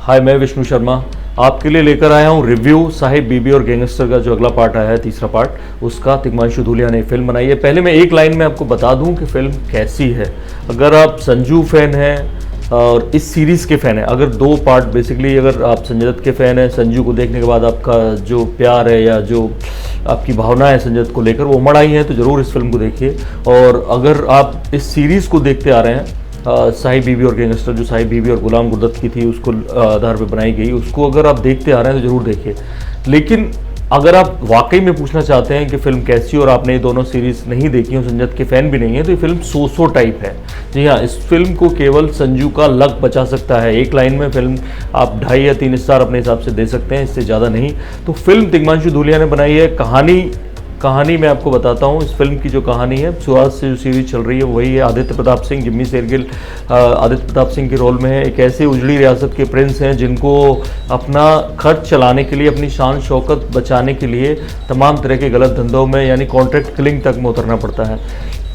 हाय, मैं विष्णु शर्मा आपके लिए लेकर आया हूँ रिव्यू साहिब बीबी और गैंगस्टर का जो अगला पार्ट आया है, तीसरा पार्ट, उसका। तिग्मांशु धूलिया ने फिल्म बनाई है। पहले मैं एक लाइन में आपको बता दूं कि फिल्म कैसी है। अगर आप संजू फैन हैं और इस सीरीज़ के फ़ैन हैं, अगर दो पार्ट बेसिकली, अगर आप संजय दत्त के फ़ैन हैं, संजू को देखने के बाद आपका जो प्यार है या जो आपकी भावना है संजय दत्त को लेकर वो उमड़ आई है, तो ज़रूर इस फिल्म को देखिए। और अगर आप इस सीरीज़ को देखते आ रहे हैं, साहिब बीबी और गैंगस्टर, जो साहिब बीबी और गुलाम गुरदत्त की थी, उसको आधार पर बनाई गई, उसको अगर आप देखते आ रहे हैं तो ज़रूर देखिए। लेकिन अगर आप वाकई में पूछना चाहते हैं कि फिल्म कैसी, और आपने ये दोनों सीरीज़ नहीं देखी और संजय दत्त के फ़ैन भी नहीं है, तो ये फिल्म सो टाइप है। जी हाँ, इस फिल्म को केवल संजू का लक बचा सकता है। एक लाइन में फिल्म आप 2.5 या 3 स्टार अपने हिसाब से दे सकते हैं, इससे ज़्यादा नहीं। तो फिल्म तिग्मांशु धूलिया ने बनाई है। कहानी मैं आपको बताता हूँ। इस फिल्म की जो कहानी है, शुरुआत से जो सीरीज चल रही है वही है। आदित्य प्रताप सिंह, जिम्मी शेरगिल आदित्य प्रताप सिंह के रोल में है। एक ऐसे उजड़ी रियासत के प्रिंस हैं जिनको अपना खर्च चलाने के लिए, अपनी शान शौकत बचाने के लिए तमाम तरह के गलत धंधों में, यानी कॉन्ट्रैक्ट किलिंग तक में उतरना पड़ता है।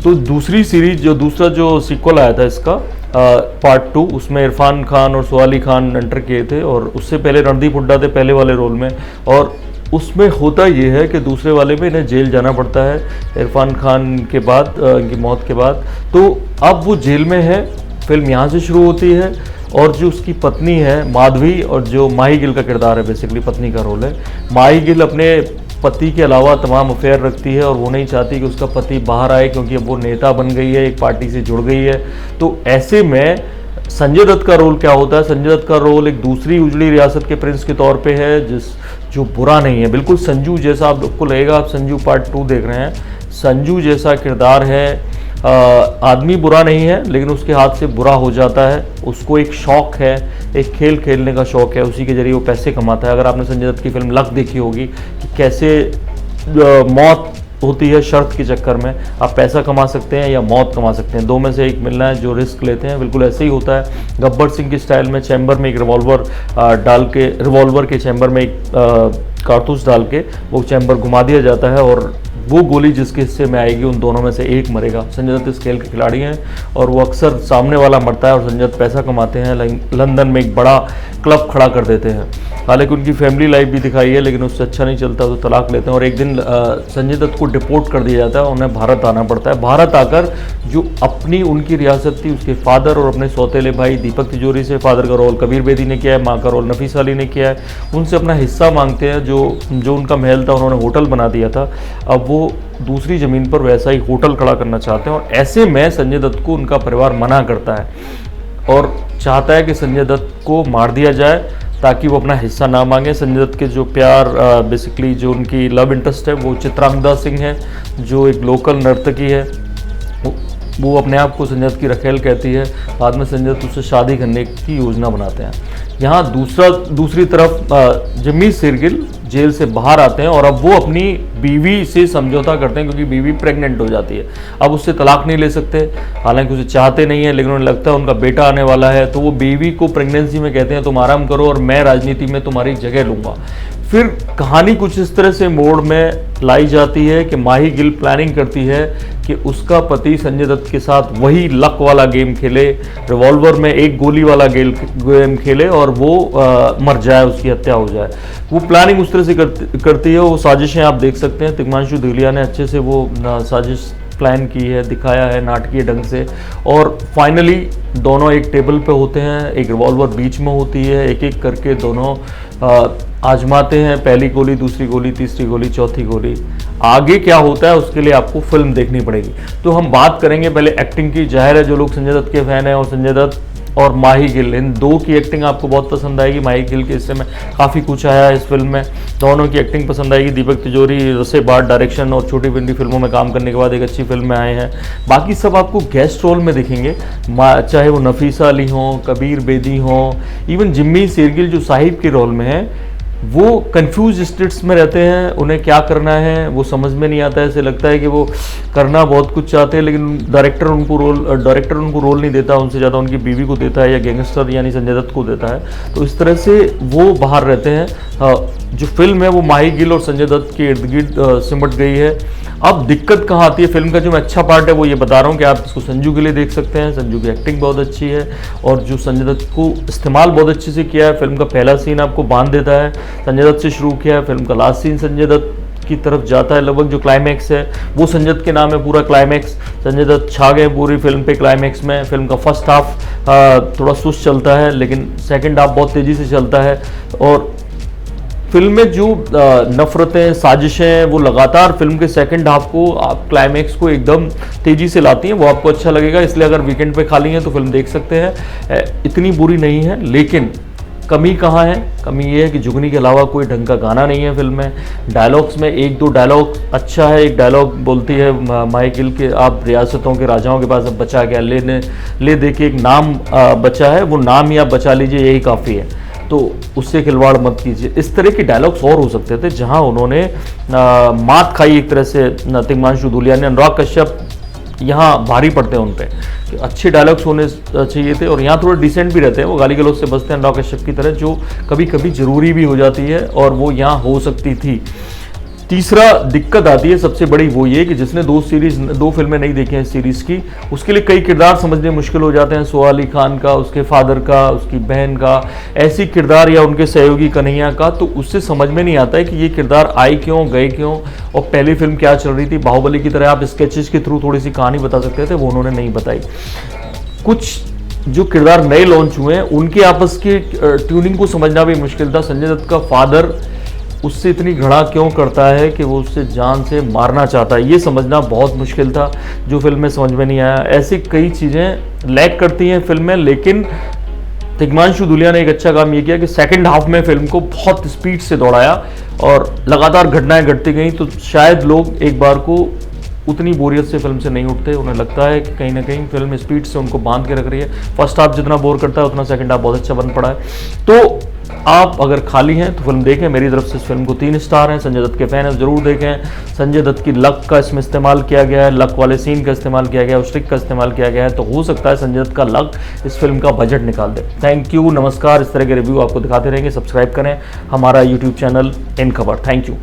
तो दूसरी सीरीज, दूसरा जो सीक्वल आया था इसका, पार्ट 2, उसमें इरफान खान और सोहाली खान एंटर किए थे, और उससे पहले रणदीप हुड्डा थे पहले वाले रोल में। और उसमें होता ये है कि दूसरे वाले में इन्हें जेल जाना पड़ता है इरफान खान के बाद, इनकी मौत के बाद। तो अब वो जेल में है, फिल्म यहाँ से शुरू होती है। और जो उसकी पत्नी है माधवी, और जो माही गिल का किरदार है, बेसिकली पत्नी का रोल है। माही गिल अपने पति के अलावा तमाम अफेयर रखती है, और वो नहीं चाहती कि उसका पति बाहर आए, क्योंकि अब वो नेता बन गई है, एक पार्टी से जुड़ गई है। तो ऐसे में संजय दत्त का रोल क्या होता है? संजय दत्त का रोल एक दूसरी उजड़ी रियासत के प्रिंस के तौर पे है, जो बुरा नहीं है, बिल्कुल संजू जैसा। आपको लगेगा आप संजू पार्ट 2 देख रहे हैं, संजू जैसा किरदार है। आदमी बुरा नहीं है, लेकिन उसके हाथ से बुरा हो जाता है। उसको एक शौक है, एक खेल खेलने का शौक है, उसी के जरिए वो पैसे कमाता है। अगर आपने संजय दत्त की फिल्म लक देखी होगी कि कैसे मौत होती है शर्त के चक्कर में, आप पैसा कमा सकते हैं या मौत कमा सकते हैं, दो में से एक मिलना है। जो रिस्क लेते हैं, बिल्कुल ऐसे ही होता है। गब्बर सिंह की स्टाइल में चैम्बर में एक रिवॉल्वर के चैम्बर में एक कारतूस डाल के वो चैम्बर घुमा दिया जाता है, और वो गोली जिसके हिस्से में आएगी उन दोनों में से एक मरेगा। संजय दत्त इस खेल के खिलाड़ी हैं, और वो अक्सर सामने वाला मरता है और संजय दत्त पैसा कमाते हैं। लंदन में एक बड़ा क्लब खड़ा कर देते हैं। हालांकि उनकी फैमिली लाइफ भी दिखाई है, लेकिन उससे अच्छा नहीं चलता तो तलाक लेते हैं। और एक दिन संजय दत्त को डिपोर्ट कर दिया जाता है, उन्हें भारत आना पड़ता है। भारत आकर जो अपनी उनकी रियासत थी, उसके फादर और अपने सौतेले भाई दीपक तिजोरी से, फादर का रोल कबीर बेदी ने किया है, माँ का रोल नफीस अली ने किया है, उनसे अपना हिस्सा मांगते हैं। जो उनका महल था, उन्होंने होटल बना दिया था, अब वो दूसरी ज़मीन पर वैसा ही होटल खड़ा करना चाहते हैं। और ऐसे में संजय दत्त को उनका परिवार मना करता है और चाहता है कि संजय दत्त को मार दिया जाए ताकि वो अपना हिस्सा ना मांगे। संजय दत्त के जो प्यार, बेसिकली जो उनकी लव इंटरेस्ट है, वो चित्रांगदा सिंह है, जो एक लोकल नर्तकी है। वो अपने आप को संजय दत्त की रखेल कहती है। बाद में संजय दत्त उससे शादी करने की योजना बनाते हैं। यहाँ दूसरी तरफ जिम्मी शेरगिल जेल से बाहर आते हैं, और अब वो अपनी बीवी से समझौता करते हैं, क्योंकि बीवी प्रेग्नेंट हो जाती है। अब उससे तलाक नहीं ले सकते, हालांकि उसे चाहते नहीं है, लेकिन उन्हें लगता है उनका बेटा आने वाला है। तो वो बीवी को प्रेगनेंसी में कहते हैं तुम आराम करो और मैं राजनीति में तुम्हारी जगह लूँगा। फिर कहानी कुछ इस तरह से मोड़ में लाई जाती है कि माही गिल प्लानिंग करती है कि उसका पति संजय दत्त के साथ वही लक वाला गेम खेले, रिवॉल्वर में एक गोली वाला गेम खेले, और वो मर जाए, उसकी हत्या हो जाए। वो प्लानिंग उस तरह से करती है। वो साजिशें आप देख सकते हैं, तिग्मांशु धूलिया ने अच्छे से वो साजिश प्लान की है, दिखाया है नाटकीय ढंग से। और फाइनली दोनों एक टेबल पे होते हैं, एक रिवॉल्वर बीच में होती है, एक एक करके दोनों आजमाते हैं, पहली गोली, दूसरी गोली, तीसरी गोली, चौथी गोली। आगे क्या होता है उसके लिए आपको फिल्म देखनी पड़ेगी। तो हम बात करेंगे पहले एक्टिंग की। जाहिर है जो लोग संजय दत्त के फैन हैं, और संजय दत्त और माही गिल, इन दो की एक्टिंग आपको बहुत पसंद आएगी। माही गिल के हिस्से में काफ़ी कुछ आया है इस फिल्म में, दोनों की एक्टिंग पसंद आएगी। दीपक तिजोरी रसे बार डायरेक्शन और छोटी पिंडी फिल्मों में काम करने के बाद एक अच्छी फिल्म में आए हैं। बाकी सब आपको गेस्ट रोल में दिखेंगे, चाहे वो नफीसा अली हों, कबीर बेदी हों, इवन जिम्मी शेरगिल जो साहिब के रोल में है, वो कंफ्यूज स्टेट्स में रहते हैं। उन्हें क्या करना है वो समझ में नहीं आता है। ऐसे लगता है कि वो करना बहुत कुछ चाहते हैं, लेकिन डायरेक्टर उनको रोल नहीं देता, उनसे ज़्यादा उनकी बीवी को देता है, या गैंगस्टर यानी संजय दत्त को देता है। तो इस तरह से वो बाहर रहते हैं। जो फिल्म है वो माही गिल और संजय दत्त के इर्द गिर्द सिमट गई है। अब दिक्कत कहाँ आती है फिल्म का, जो मैं अच्छा पार्ट है वो ये बता रहा हूँ कि आप इसको संजू के लिए देख सकते हैं। संजू की एक्टिंग बहुत अच्छी है और जो संजय दत्त को इस्तेमाल बहुत अच्छे से किया है। फिल्म का पहला सीन आपको बांध देता है, संजय दत्त से शुरू किया है, फिल्म का लास्ट सीन संजय दत्त की तरफ जाता है, लगभग जो क्लाइमैक्स है वो संजय दत्त के नाम है पूरा क्लाइमैक्स। संजय दत्त छा गए पूरी फिल्म पे क्लाइमैक्स में। फिल्म का फर्स्ट हाफ थोड़ा सुस्त चलता है, लेकिन सेकंड हाफ बहुत तेज़ी से चलता है। और फिल्म में जो नफरतें, साजिशें, वो लगातार फिल्म के सेकंड हाफ को, आप क्लाइमैक्स को एकदम तेज़ी से लाती हैं। वो आपको अच्छा लगेगा, इसलिए अगर वीकेंड पे खाली हैं तो फिल्म देख सकते हैं। इतनी बुरी नहीं है, लेकिन कमी कहाँ है? कमी ये है कि जुगनी के अलावा कोई ढंग का गाना नहीं है फिल्म में। डायलॉग्स में एक दो डायलॉग अच्छा है। एक डायलॉग बोलती है माही गिल के, आप रियासतों के राजाओं के पास अब बचा क्या, ले दे के एक नाम बचा है, वो नाम ही आप बचा लीजिए, यही काफ़ी है, तो उससे खिलवाड़ मत कीजिए। इस तरह के डायलॉग्स और हो सकते थे, जहां उन्होंने मात खाई एक तरह से तिग्मांशु धूलिया ने। अनुराग कश्यप यहाँ भारी पड़ते हैं उन पे कि अच्छे डायलॉग्स होने चाहिए थे, और यहाँ थोड़े डिसेंट भी रहते हैं, वो गाली गलौज से बचते हैं अनुराग कश्यप की तरह, जो कभी कभी ज़रूरी भी हो जाती है और वो यहाँ हो सकती थी। तीसरा दिक्कत आती है सबसे बड़ी, वो ये कि जिसने दो फिल्में नहीं देखी हैं इस सीरीज़ की, उसके लिए कई किरदार समझने मुश्किल हो जाते हैं। सोहा अली खान का, उसके फादर का, उसकी बहन का, ऐसी किरदार, या उनके सहयोगी कन्हैया का, तो उससे समझ में नहीं आता है कि ये किरदार आए क्यों, गए क्यों, और पहली फिल्म क्या चल रही थी। बाहुबली की तरह आप स्केचेस के थ्रू थोड़ी सी कहानी बता सकते थे, वो उन्होंने नहीं बताई। कुछ जो किरदार नए लॉन्च हुए हैं उनके आपस की ट्यूनिंग को समझना भी मुश्किल था। संजय दत्त का फादर उससे इतनी घृणा क्यों करता है कि वो उससे जान से मारना चाहता है, ये समझना बहुत मुश्किल था, जो फिल्म में समझ में नहीं आया। ऐसी कई चीज़ें लैग करती हैं फिल्म में, लेकिन तिग्मांशु धूलिया ने एक अच्छा काम ये किया कि सेकंड हाफ में फिल्म को बहुत स्पीड से दौड़ाया और लगातार घटनाएं घटती गई, तो शायद लोग एक बार को उतनी बोरियत से फिल्म से नहीं उठते। उन्हें लगता है कि कहीं ना कहीं फिल्म स्पीड से उनको बांध के रख रही है। फर्स्ट हाफ जितना बोर करता है उतना सेकंड हाफ बहुत अच्छा बन पड़ा है। तो आप अगर खाली हैं तो फिल्म देखें। मेरी तरफ से इस फिल्म को 3 स्टार हैं। संजय दत्त के फैन हैं जरूर देखें। संजय दत्त की लक का इसमें इस्तेमाल किया गया है, लक वाले सीन का इस्तेमाल किया गया है, उस ट्रिक का इस्तेमाल किया गया है, तो हो सकता है संजय दत्त का लक इस फिल्म का बजट निकाल दे। थैंक यू, नमस्कार। इस तरह के रिव्यू आपको दिखाते रहेंगे। सब्सक्राइब करें हमारा यूट्यूब चैनल इन खबर। Thank you.